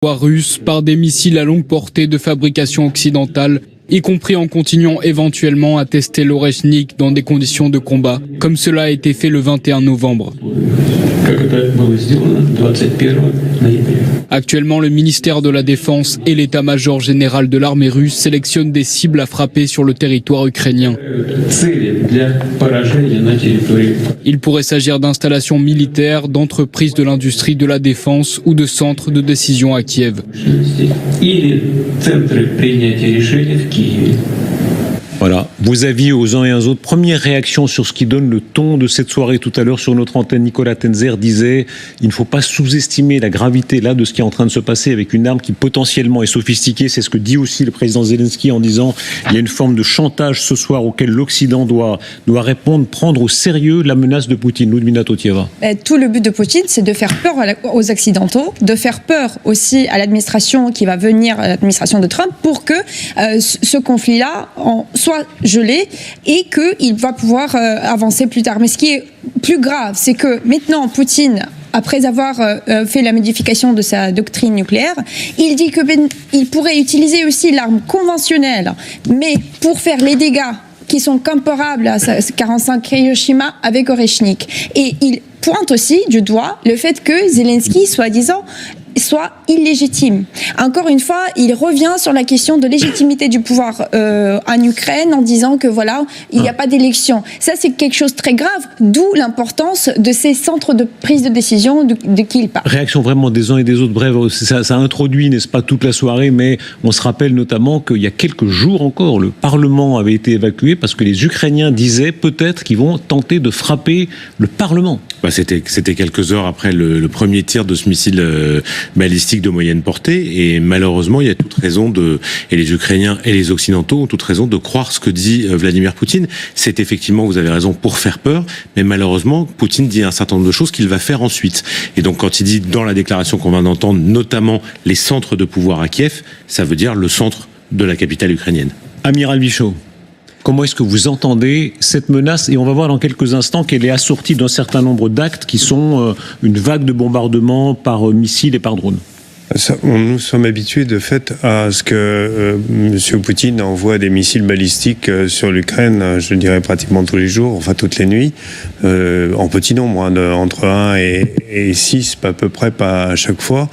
russe par des missiles à longue portée de fabrication occidentale, y compris en continuant éventuellement à tester l'Oreshnik dans des conditions de combat, comme cela a été fait le 21 novembre. Actuellement, le ministère de la Défense et l'état-major général de l'armée russe sélectionnent des cibles à frapper sur le territoire ukrainien. Il pourrait s'agir d'installations militaires, d'entreprises de l'industrie de la défense ou de centres de décision à Kiev. Voilà, vos avis aux uns et aux autres. Première réaction sur ce qui donne le ton de cette soirée tout à l'heure sur notre antenne. Nicolas Tenzer disait il ne faut pas sous-estimer la gravité là de ce qui est en train de se passer avec une arme qui potentiellement est sophistiquée. C'est ce que dit aussi le président Zelensky en disant il y a une forme de chantage ce soir auquel l'Occident doit répondre, prendre au sérieux la menace de Poutine. Ludmila Totieva. Tout le but de Poutine, c'est de faire peur aux Occidentaux, de faire peur aussi à l'administration qui va venir, l'administration de Trump, pour que ce conflit-là soit gelé et qu'il va pouvoir avancer plus tard. Mais ce qui est plus grave, c'est que maintenant, Poutine, après avoir fait la modification de sa doctrine nucléaire, il dit qu'il pourrait utiliser aussi l'arme conventionnelle, mais pour faire les dégâts qui sont comparables à 45 Hiroshima avec Oreshnik. Et il pointe aussi du doigt le fait que Zelensky, soi-disant, soit illégitime. Encore une fois, il revient sur la question de légitimité du pouvoir en Ukraine en disant que voilà, il n'y a pas d'élection. Ça, c'est quelque chose de très grave, d'où l'importance de ces centres de prise de décision de qui il parle. Réaction vraiment des uns et des autres. Bref, ça introduit, n'est-ce pas, toute la soirée, mais on se rappelle notamment qu'il y a quelques jours encore, le Parlement avait été évacué parce que les Ukrainiens disaient peut-être qu'ils vont tenter de frapper le Parlement. C'était quelques heures après le premier tir de ce missile balistique de moyenne portée, et malheureusement il y a toute raison et les Ukrainiens et les Occidentaux ont toute raison de croire ce que dit Vladimir Poutine. C'est effectivement, vous avez raison, pour faire peur, mais malheureusement Poutine dit un certain nombre de choses qu'il va faire ensuite. Et donc quand il dit dans la déclaration qu'on vient d'entendre, notamment les centres de pouvoir à Kiev, ça veut dire le centre de la capitale ukrainienne. Amiral Bichot, comment est-ce que vous entendez cette menace? Et on va voir dans quelques instants qu'elle est assortie d'un certain nombre d'actes qui sont une vague de bombardements par missiles et par drones. Nous sommes habitués de fait à ce que M. Poutine envoie des missiles balistiques sur l'Ukraine, je dirais pratiquement tous les jours, enfin toutes les nuits, en petit nombre, entre 1 et 6 à peu près, pas à chaque fois.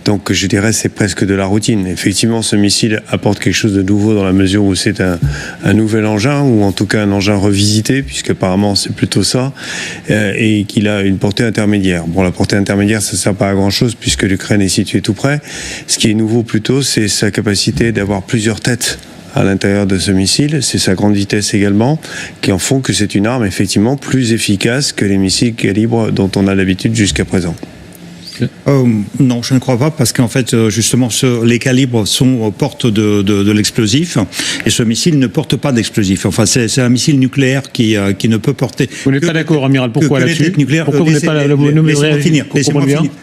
Donc je dirais c'est presque de la routine. Effectivement, ce missile apporte quelque chose de nouveau dans la mesure où c'est un nouvel engin, ou en tout cas un engin revisité, puisque apparemment c'est plutôt ça, et qu'il a une portée intermédiaire. Bon, la portée intermédiaire, ça ne sert pas à grand-chose puisque l'Ukraine est située tout près. Ce qui est nouveau plutôt, c'est sa capacité d'avoir plusieurs têtes à l'intérieur de ce missile. C'est sa grande vitesse également, qui en font que c'est une arme effectivement plus efficace que les missiles calibre dont on a l'habitude jusqu'à présent. Non, je ne crois pas, parce qu'en fait, justement, les calibres portent de l'explosif, et ce missile ne porte pas d'explosif. Enfin, c'est un missile nucléaire qui ne peut porter. Vous n'êtes pas d'accord, amiral? Pourquoi là-dessus? Pourquoi vous n'êtes pas là?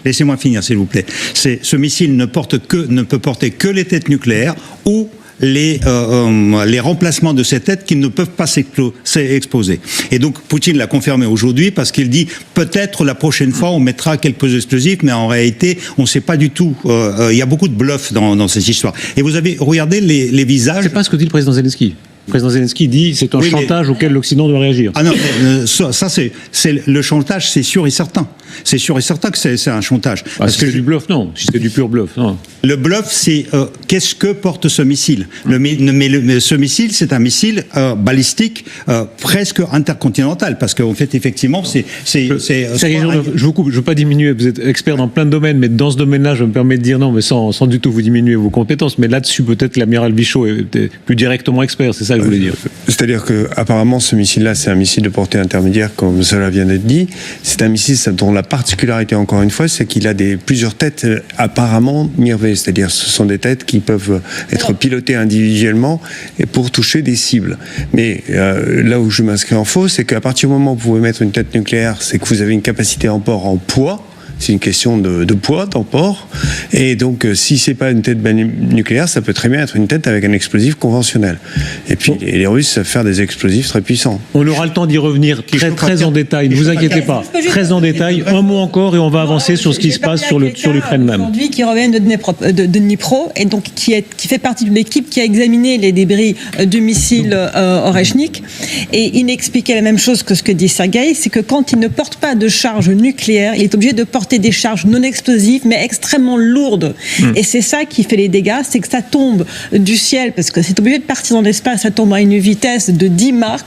Laissez-moi finir, s'il vous plaît. Ce missile ne peut porter que les têtes nucléaires ou les remplacements de ces têtes qui ne peuvent pas s'exposer. Et donc Poutine l'a confirmé aujourd'hui, parce qu'il dit peut-être la prochaine fois on mettra quelques explosifs, mais en réalité on ne sait pas du tout. Il y a beaucoup de bluff dans cette histoire. Et vous avez regardé les visages. C'est pas ce que dit le président Zelensky. Le président Zelensky dit c'est un chantage auquel l'Occident doit réagir. Ah non, ça c'est le chantage, c'est sûr et certain. C'est sûr et certain que c'est un chantage. Parce que c'est du bluff, non. Si c'est du pur bluff, non. Le bluff, c'est qu'est-ce que porte ce missile? Ce missile, c'est un missile balistique presque intercontinental, parce qu'en fait, effectivement, je vous coupe, je veux pas diminuer. Vous êtes expert dans plein de domaines, mais dans ce domaine-là, je me permets de dire non, mais sans du tout vous diminuer vos compétences. Mais là-dessus, peut-être l'amiral Bichot est plus directement expert. C'est ça que je voulais dire. C'est-à-dire que apparemment, ce missile-là, c'est un missile de portée intermédiaire, comme cela vient d'être dit. C'est un missile dont la particularité, encore une fois, c'est qu'il a plusieurs têtes apparemment mirvées, c'est-à-dire ce sont des têtes qui peuvent être pilotées individuellement et pour toucher des cibles. Mais là où je m'inscris en faux, c'est qu'à partir du moment où vous pouvez mettre une tête nucléaire, c'est que vous avez une capacité en port en poids. c'est une question de poids, d'emport. Et donc, si c'est pas une tête nucléaire, ça peut très bien être une tête avec un explosif conventionnel. Et puis, les Russes savent faire des explosifs très puissants. On aura le temps d'y revenir très en détail, ne vous inquiétez pas. Très en détail, un mot encore et on va avancer sur ce qui se passe sur l'Ukraine même. Aujourd'hui, qui revient de Dnipro, et donc qui fait partie de l'équipe qui a examiné les débris du missile Oreshnik. Et il expliquait la même chose que ce que dit Sergueï, c'est que quand il ne porte pas de charge nucléaire, il est obligé de porter des charges non explosives, mais extrêmement lourdes. Et c'est ça qui fait les dégâts, c'est que ça tombe du ciel, parce que c'est obligé de partir dans l'espace, ça tombe à une vitesse de 10 Mach,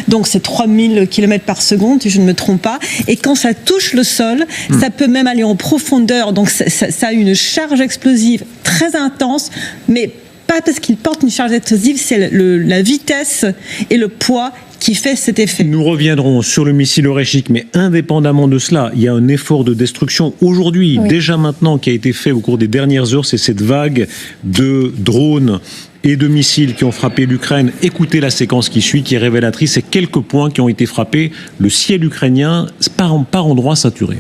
donc c'est 3000 km par seconde, si je ne me trompe pas. Et quand ça touche le sol, ça peut même aller en profondeur, donc ça a une charge explosive très intense, mais pas parce qu'il porte une charge explosive, c'est la vitesse et le poids qui fait cet effet. Nous reviendrons sur le missile Oreshnik, mais indépendamment de cela, il y a un effort de destruction aujourd'hui, déjà maintenant, qui a été fait au cours des dernières heures, c'est cette vague de drones et de missiles qui ont frappé l'Ukraine. Écoutez la séquence qui suit, qui est révélatrice, c'est quelques points qui ont été frappés, le ciel ukrainien par endroits saturé.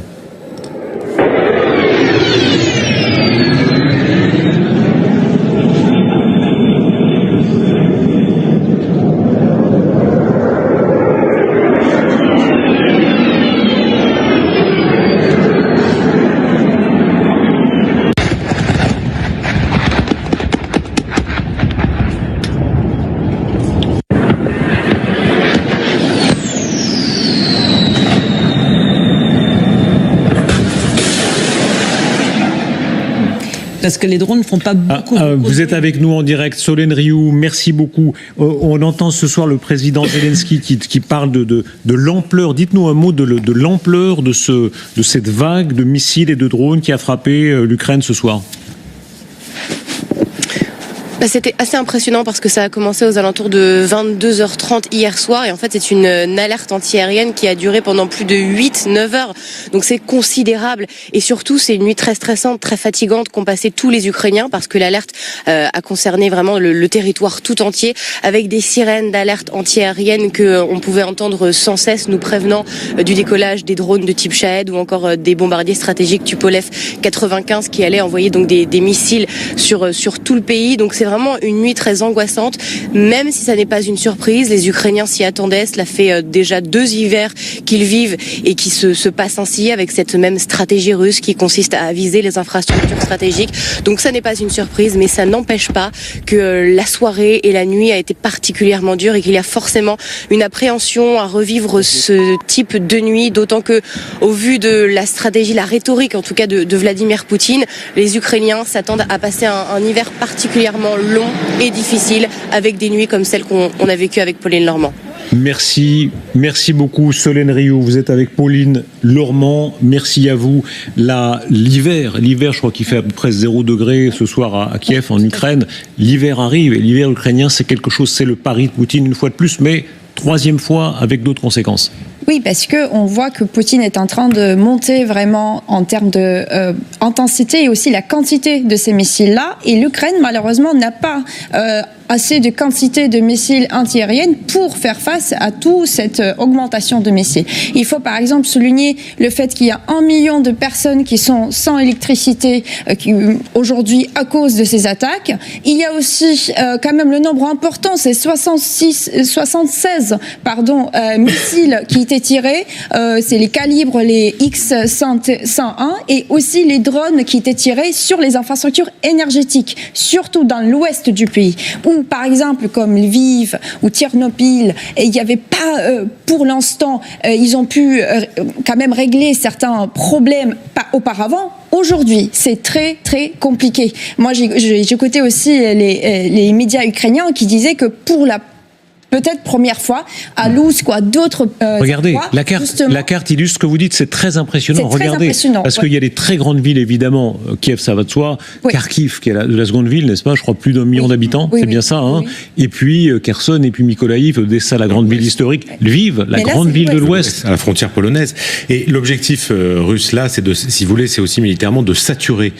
Parce que les drones ne font pas beaucoup. Vous êtes avec nous en direct, Solène Rioux, merci beaucoup. On entend ce soir le président Zelensky qui parle de l'ampleur. Dites-nous un mot de l'ampleur de cette vague de missiles et de drones qui a frappé l'Ukraine ce soir. C'était assez impressionnant parce que ça a commencé aux alentours de 22h30 hier soir et en fait c'est une alerte antiaérienne qui a duré pendant plus de 8-9 heures, donc c'est considérable et surtout c'est une nuit très stressante, très fatigante qu'ont passé tous les Ukrainiens parce que l'alerte a concerné vraiment le territoire tout entier avec des sirènes d'alerte antiaérienne qu'on pouvait entendre sans cesse nous prévenant du décollage des drones de type Shahed ou encore des bombardiers stratégiques Tupolev 95 qui allaient envoyer donc des missiles sur tout le pays, donc c'est vraiment une nuit très angoissante, même si ça n'est pas une surprise. Les Ukrainiens s'y attendaient. Cela fait déjà 2 hivers qu'ils vivent et qui se passent ainsi avec cette même stratégie russe qui consiste à viser les infrastructures stratégiques. Donc ça n'est pas une surprise, mais ça n'empêche pas que la soirée et la nuit a été particulièrement dure et qu'il y a forcément une appréhension à revivre ce type de nuit, d'autant que, au vu de la stratégie, la rhétorique en tout cas de Vladimir Poutine, les Ukrainiens s'attendent à passer un hiver particulièrement long et difficile avec des nuits comme celles qu'on a vécues avec Pauline Lormand. Merci beaucoup Solène Rioux, vous êtes avec Pauline Lormand, merci à vous. L'hiver, je crois qu'il fait à peu près 0 degré ce soir à Kiev en Ukraine, l'hiver arrive et l'hiver ukrainien c'est quelque chose, c'est le pari de Poutine une fois de plus, mais 3e fois avec d'autres conséquences. Oui, parce que on voit que Poutine est en train de monter vraiment en termes de intensité et aussi la quantité de ces missiles-là. Et l'Ukraine, malheureusement, n'a pas assez de quantité de missiles antiaériennes pour faire face à toute cette augmentation de missiles. Il faut par exemple souligner le fait qu'il y a 1 million de personnes qui sont sans électricité aujourd'hui à cause de ces attaques. Il y a aussi quand même le nombre important, c'est 76 missiles qui étaient tirés. C'est les calibres, les X-101 et aussi les drones qui étaient tirés sur les infrastructures énergétiques, surtout dans l'ouest du pays, où par exemple comme Lviv ou Tchernobyl, et il n'y avait pas pour l'instant, ils ont pu quand même régler certains problèmes auparavant. Aujourd'hui, c'est très très compliqué. Moi, j'écoutais aussi les médias ukrainiens qui disaient que pour la peut-être première fois à Luz, d'autres. Regardez, la carte illustre ce que vous dites, c'est très impressionnant. C'est très impressionnant, parce qu'il y a des très grandes villes, évidemment. Kiev, ça va de soi. Oui. Kharkiv, qui est la seconde ville, n'est-ce pas? Je crois plus d'1 million d'habitants. C'est bien ça, hein. Et puis Kherson, et puis Mykolaiv, Odessa, la grande ville historique. Lviv, la grande ville de l'Ouest. À la frontière polonaise. Et l'objectif russe, là, c'est si vous voulez, c'est aussi militairement de saturer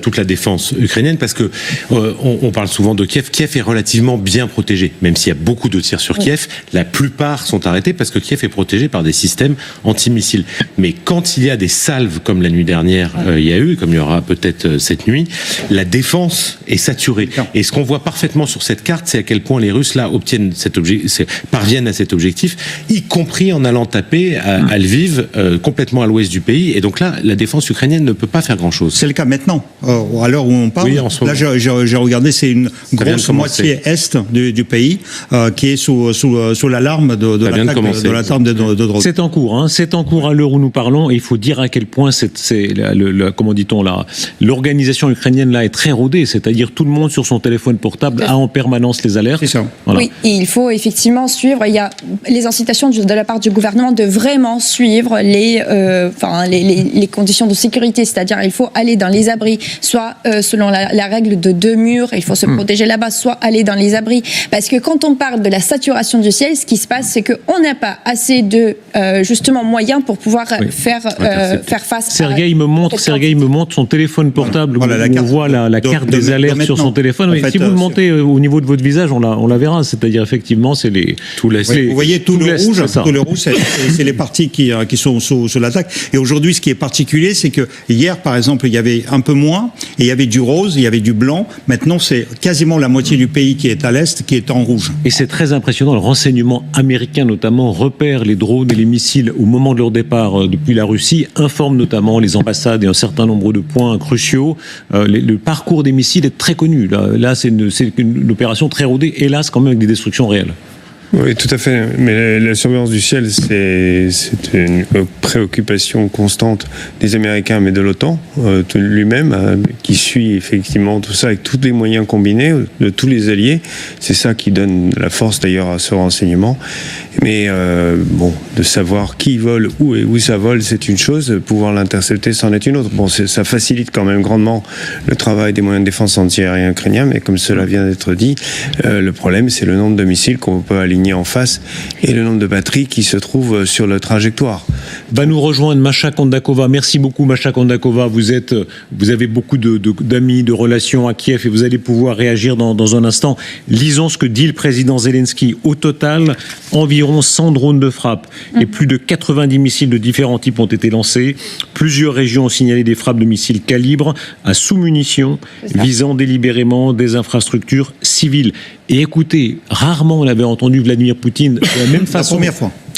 toute la défense ukrainienne, parce que on parle souvent de Kiev. Kiev est relativement bien protégé, même s'il y a beaucoup de tirs tirent sur Kiev, la plupart sont arrêtés parce que Kiev est protégé par des systèmes antimissiles. Mais quand il y a des salves, comme la nuit dernière il y a eu, comme il y aura peut-être cette nuit, la défense est saturée. Et ce qu'on voit parfaitement sur cette carte, c'est à quel point les Russes là parviennent à cet objectif, y compris en allant taper à Lviv, complètement à l'ouest du pays. Et donc là, la défense ukrainienne ne peut pas faire grand-chose. C'est le cas maintenant, à l'heure où on parle. Oui, en ce moment. Là, j'ai regardé, c'est une grosse moitié est du pays qui est sous l'alarme de l'attaque de drones. C'est en cours, hein. C'est en cours à l'heure où nous parlons. Et il faut dire à quel point comment dit-on là, l'organisation ukrainienne là est très rodée. C'est-à-dire tout le monde sur son téléphone portable a en permanence les alertes. C'est ça. Voilà. Oui, et il faut effectivement suivre. Il y a les incitations de la part du gouvernement de vraiment suivre les conditions de sécurité. C'est-à-dire il faut aller dans les abris, soit selon la règle de 2 murs, il faut se protéger là-bas, soit aller dans les abris. Parce que quand on parle de la saturation du ciel, ce qui se passe, c'est qu'on n'a pas assez de justement moyens pour pouvoir faire face. Sergueï me montre son téléphone portable où on voit la carte des alertes sur son téléphone. Si vous le montez au niveau de votre visage, on la verra. C'est-à-dire effectivement, c'est vous voyez tout le rouge, c'est les parties qui sont sous l'attaque. Et aujourd'hui, ce qui est particulier, c'est que hier, par exemple, il y avait un peu moins, et il y avait du rose, il y avait du blanc. Maintenant, c'est quasiment la moitié du pays qui est à l'est, qui est en rouge. Et c'est très impressionnant. Le renseignement américain, notamment, repère les drones et les missiles au moment de leur départ depuis la Russie, informe notamment les ambassades et un certain nombre de points cruciaux. Le parcours des missiles est très connu. Là, c'est une opération très rodée, hélas, quand même avec des destructions réelles. Oui, tout à fait. Mais la surveillance du ciel, c'est une préoccupation constante des Américains, mais de l'OTAN lui-même, qui suit effectivement tout ça avec tous les moyens combinés de tous les alliés. C'est ça qui donne la force d'ailleurs à ce renseignement. Mais de savoir qui vole où et où ça vole, c'est une chose. Pouvoir l'intercepter, c'en est une autre. Bon, ça facilite quand même grandement le travail des moyens de défense antiaériens ukrainiens, mais comme cela vient d'être dit, le problème, c'est le nombre de missiles qu'on peut aligner en face et le nombre de batteries qui se trouvent sur la trajectoire. Va nous rejoindre Masha Kondakova. Merci beaucoup Masha Kondakova. Vous avez beaucoup d'amis, de relations à Kiev et vous allez pouvoir réagir dans un instant. Lisons ce que dit le président Zelensky. Au total, environ 100 drones de frappe et plus de 90 missiles de différents types ont été lancés. Plusieurs régions ont signalé des frappes de missiles calibre à sous-munitions visant délibérément des infrastructures civiles. Et écoutez, rarement on avait entendu Vladimir Poutine de la même façon.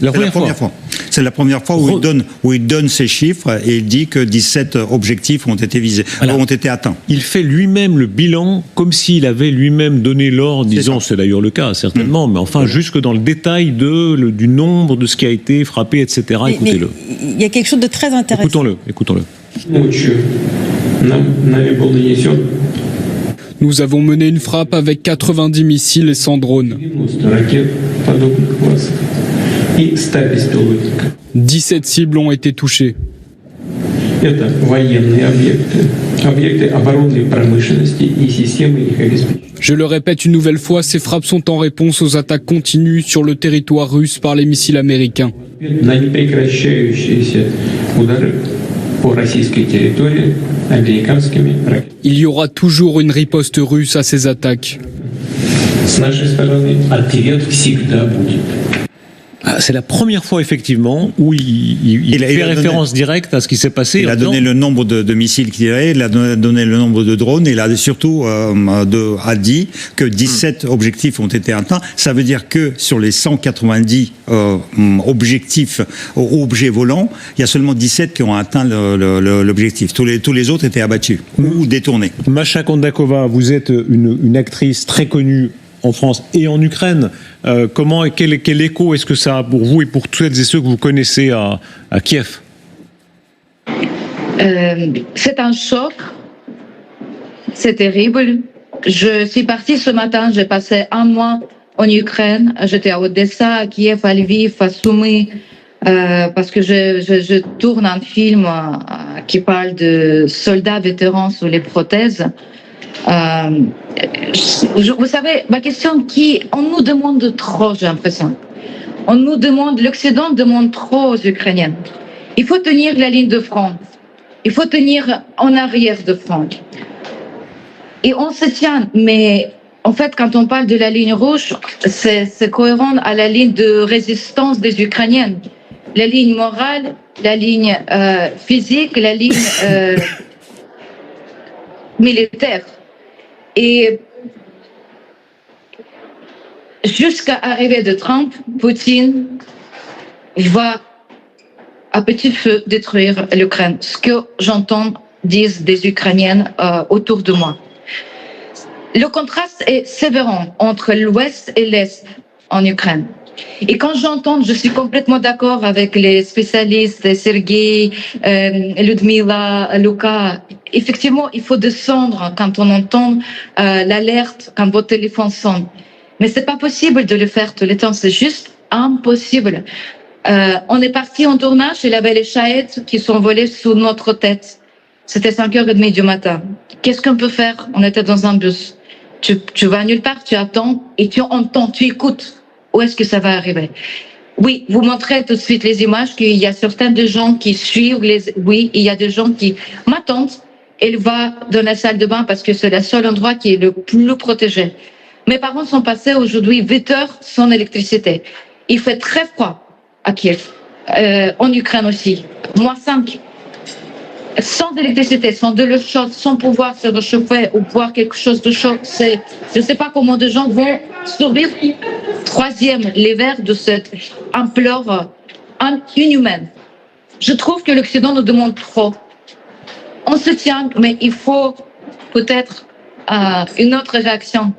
La première fois. C'est la première fois où il donne ces chiffres et il dit que 17 objectifs ont été visés, ont été atteints. Il fait lui-même le bilan comme s'il avait lui-même donné l'ordre, disons, c'est d'ailleurs le cas certainement, mais enfin jusque dans le détail du nombre de ce qui a été frappé, etc. Écoutez-le. Il y a quelque chose de très intéressant. Écoutons-le. Nous avons mené une frappe avec 90 missiles et 100 drones. 17 cibles ont été touchées. Je le répète une nouvelle fois, ces frappes sont en réponse aux attaques continues sur le territoire russe par les missiles américains. Il y aura toujours une riposte russe à ces attaques. C'est la première fois effectivement où il fait référence directe à ce qui s'est passé. Il a donné le nombre de missiles qu'il avait, il a donné le nombre de drones, et il a surtout a dit que 17 objectifs ont été atteints. Ça veut dire que sur les 190 objectifs, objets volants, il y a seulement 17 qui ont atteint l'objectif. Tous les autres étaient abattus ou détournés. Masha Kondakova, vous êtes une actrice très connue en France et en Ukraine. Quel écho est-ce que ça a pour vous et pour toutes et ceux que vous connaissez à Kiev? C'est un choc. C'est terrible. Je suis partie ce matin, j'ai passé un mois en Ukraine. J'étais à Odessa, à Kiev, à Lviv, à Soumy, parce que je tourne un film qui parle de soldats vétérans sous les prothèses. Vous savez, ma question on nous demande trop, j'ai l'impression. L'Occident demande trop aux Ukrainiens. Il faut tenir la ligne de front. Il faut tenir en arrière de front. Et on se tient, mais en fait, quand on parle de la ligne rouge, c'est cohérent à la ligne de résistance des Ukrainiens. La ligne morale, la ligne physique, la ligne militaire. Et jusqu'à l'arrivée de Trump, Poutine va à petit feu détruire l'Ukraine. Ce que j'entends disent des Ukrainiennes autour de moi. Le contraste est sévère entre l'Ouest et l'Est en Ukraine. Et quand j'entends, je suis complètement d'accord avec les spécialistes, Sergei, Ludmila, Luca. Effectivement, il faut descendre quand on entend l'alerte, quand votre téléphone sonne. Mais c'est pas possible de le faire tout le temps, c'est juste impossible. On est parti en tournage, il y avait les chahettes qui sont volées sous notre tête. C'était 5h30 du matin. Qu'est-ce qu'on peut faire? On était dans un bus. Tu vas nulle part, tu attends et tu entends, tu écoutes. Où est-ce que ça va arriver? Oui, vous montrez tout de suite les images qu'il y a certains gens qui suivent oui, il y a des gens qui m'attendent. Elle va dans la salle de bain parce que c'est le seul endroit qui est le plus protégé. Mes parents sont passés aujourd'hui 8 heures sans électricité. Il fait très froid à Kiev, en Ukraine aussi. -5. Sans électricité, sans de l'eau chaude, sans pouvoir se réchauffer ou boire quelque chose de chaud, je ne sais pas comment des gens vont survivre. Troisième, l'hiver de cette ampleur inhumaine. Je trouve que l'Occident nous demande trop. On se tient, mais il faut peut-être une autre réaction.